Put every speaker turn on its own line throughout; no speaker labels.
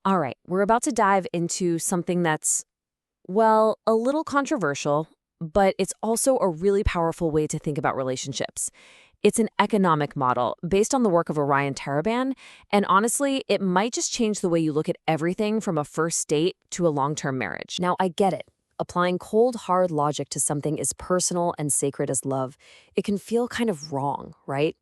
All right, we're about to dive into something that's, well, a little controversial, but it's also a really powerful way to think about relationships. It's an economic model based on the work of Orion, and honestly, it might just change the way you look at everything from a first date to a long-term marriage. Now, I get it. Applying cold, hard logic to something as personal and sacred as love, it can feel kind of wrong, right?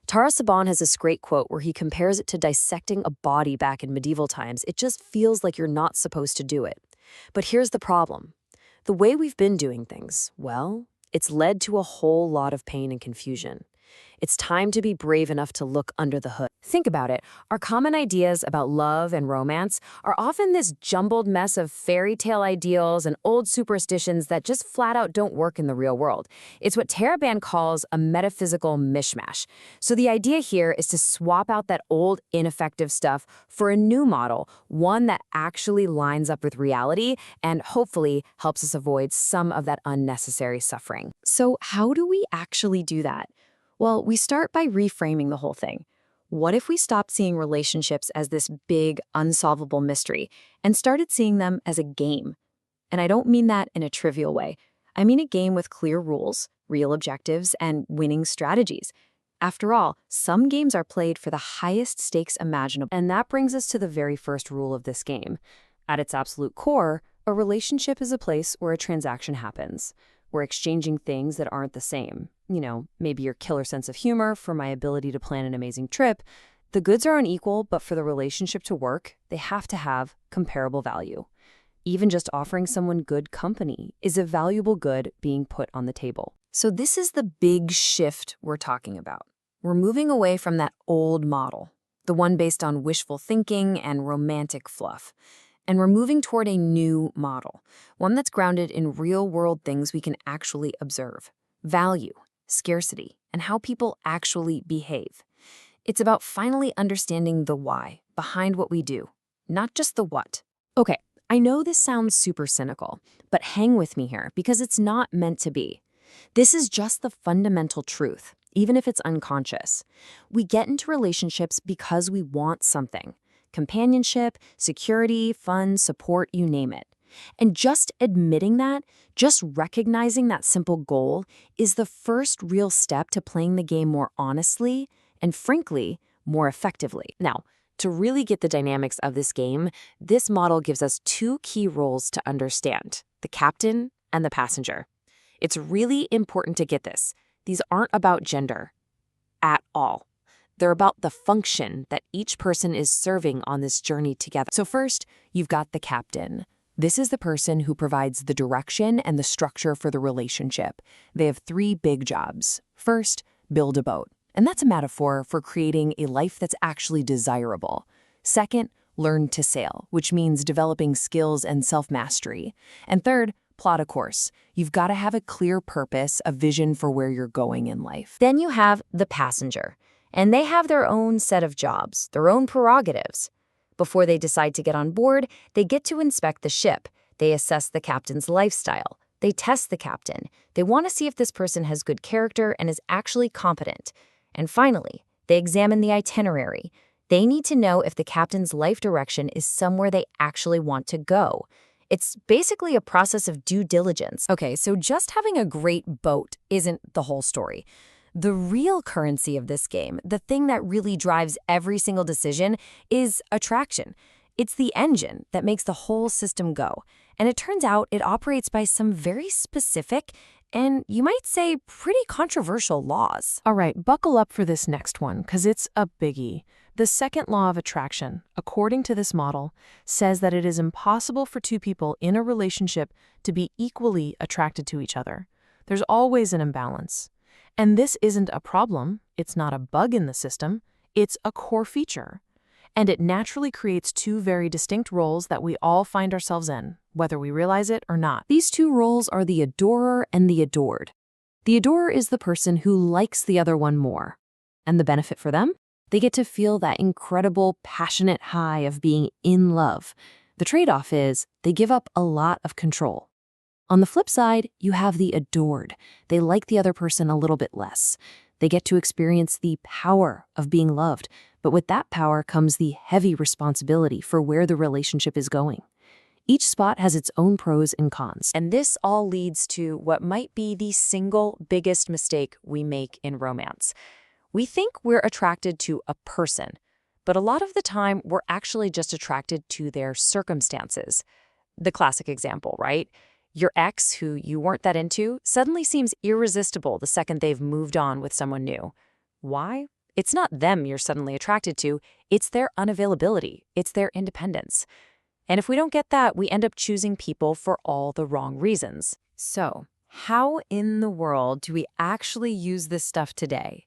Tara Saban has this great quote where he compares it to dissecting a body back in medieval times. It just feels like you're not supposed to do it. But here's the problem. The way we've been doing things, well, it's led to a whole lot of pain and confusion. It's time to be brave enough to look under the hood. Think about it. Our common ideas about love and romance are often this jumbled mess of fairy tale ideals and old superstitions that just flat out don't work in the real world. It's what Taraban calls a metaphysical mishmash. So the idea here is to swap out that old, ineffective stuff for a new model, one that actually lines up with reality and hopefully helps us avoid some of that unnecessary suffering. So how do we actually do that? Well, we start by reframing the whole thing. What if we stopped seeing relationships as this big, unsolvable mystery and started seeing them as a game? And I don't mean that in a trivial way. I mean a game with clear rules, real objectives, and winning strategies. After all, some games are played for the highest stakes imaginable. And that brings us to the very first rule of this game. At its absolute core, a relationship is a place where a transaction happens. We're exchanging things that aren't the same. Maybe your killer sense of humor for my ability to plan an amazing trip. The goods are unequal, but for the relationship to work, they have to have comparable value. Even just offering someone good company is a valuable good being put on the table. So this is the big shift we're talking about. We're moving away from that old model, the one based on wishful thinking and romantic fluff. And we're moving toward a new model, one that's grounded in real-world things we can actually observe. Value, scarcity, and how people actually behave. It's about finally understanding the why behind what we do, not just the what. Okay, I know this sounds super cynical, but hang with me here because it's not meant to be. This is just the fundamental truth, even if it's unconscious. We get into relationships because we want something. Companionship, security, fun, support, you name it. And just admitting that, just recognizing that simple goal is the first real step to playing the game more honestly and, frankly, more effectively. Now, to really get the dynamics of this game, this model gives us two key roles to understand: the captain and the passenger. It's really important to get this. These aren't about gender at all. They're about the function that each person is serving on this journey together. So first, you've got the captain. This is the person who provides the direction and the structure for the relationship. They have three big jobs. First, build a boat. And that's a metaphor for creating a life that's actually desirable. Second, learn to sail, which means developing skills and self-mastery. And third, plot a course. You've got to have a clear purpose, a vision for where you're going in life. Then you have the passenger. And they have their own set of jobs, their own prerogatives. Before they decide to get on board, they get to inspect the ship. They assess the captain's lifestyle. They test the captain. They want to see if this person has good character and is actually competent. And finally, they examine the itinerary. They need to know if the captain's life direction is somewhere they actually want to go. It's basically a process of due diligence. Okay, so just having a great boat isn't the whole story. The real currency of this game, the thing that really drives every single decision, is attraction. It's the engine that makes the whole system go. And it turns out it operates by some very specific and, you might say, pretty controversial laws.
All right, buckle up for this next one, because it's a biggie. The second law of attraction, according to this model, says that it is impossible for two people in a relationship to be equally attracted to each other. There's always an imbalance. And this isn't a problem, it's not a bug in the system, it's a core feature. And it naturally creates two very distinct roles that we all find ourselves in, whether we realize it or not.
These two roles are the adorer and the adored. The adorer is the person who likes the other one more. And the benefit for them? They get to feel that incredible, passionate high of being in love. The trade-off is they give up a lot of control. On the flip side, you have the adored. They like the other person a little bit less. They get to experience the power of being loved,
But with that power comes the heavy responsibility for where the relationship is going. Each spot has its own pros and cons.
And this all leads to what might be the single biggest mistake we make in romance. We think we're attracted to a person, but a lot of the time we're actually just attracted to their circumstances. The classic example, right? Your ex, who you weren't that into, suddenly seems irresistible the second they've moved on with someone new. Why? It's not them you're suddenly attracted to, it's their unavailability, it's their independence. And if we don't get that, we end up choosing people for all the wrong reasons. So, how in the world do we actually use this stuff today?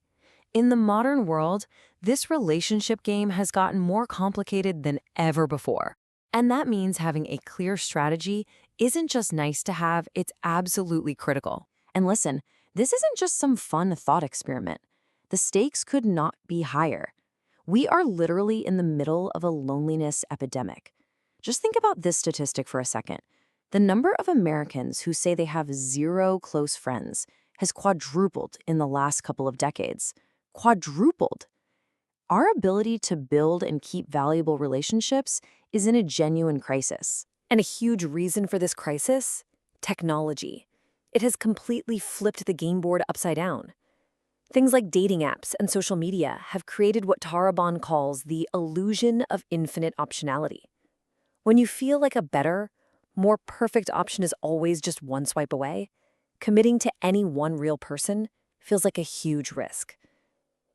In the modern world, this relationship game has gotten more complicated than ever before. And that means having a clear strategy isn't just nice to have, it's absolutely critical. And listen, this isn't just some fun thought experiment. The stakes could not be higher. We are literally in the middle of a loneliness epidemic. Just think about this statistic for a second. The number of Americans who say they have 0 close friends has quadrupled in the last couple of decades. Quadrupled. Our ability to build and keep valuable relationships is in a genuine crisis. And a huge reason for this crisis? Technology. It has completely flipped the game board upside down. Things like dating apps and social media have created what Tarabon calls the illusion of infinite optionality. When you feel like a better, more perfect option is always just one swipe away, committing to any one real person feels like a huge risk.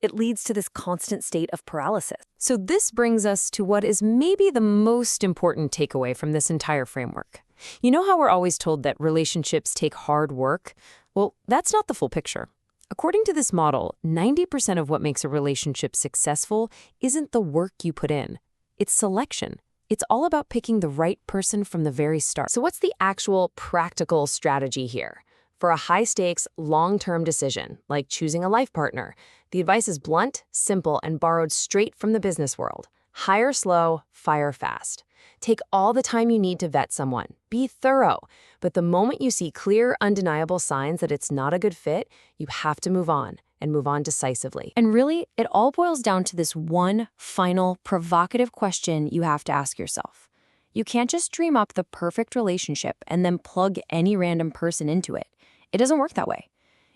It leads to this constant state of paralysis. So this brings us to what is maybe the most important takeaway from this entire framework. You know how we're always told that relationships take hard work? Well, that's not the full picture. According to this model, 90% of what makes a relationship successful isn't the work you put in. It's selection. It's all about picking the right person from the very start. So what's the actual practical strategy here? For a high-stakes, long-term decision, like choosing a life partner, the advice is blunt, simple, and borrowed straight from the business world. Hire slow, fire fast. Take all the time you need to vet someone. Be thorough. But the moment you see clear, undeniable signs that it's not a good fit, you have to move on, and move on decisively. And really, it all boils down to this one final, provocative question you have to ask yourself. You can't just dream up the perfect relationship and then plug any random person into it. It doesn't work that way.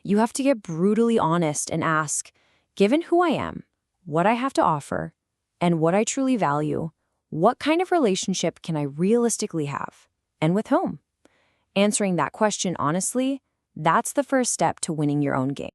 You have to get brutally honest and ask, given who I am, what I have to offer, and what I truly value, what kind of relationship can I realistically have, and with whom? Answering that question honestly, that's the first step to winning your own game.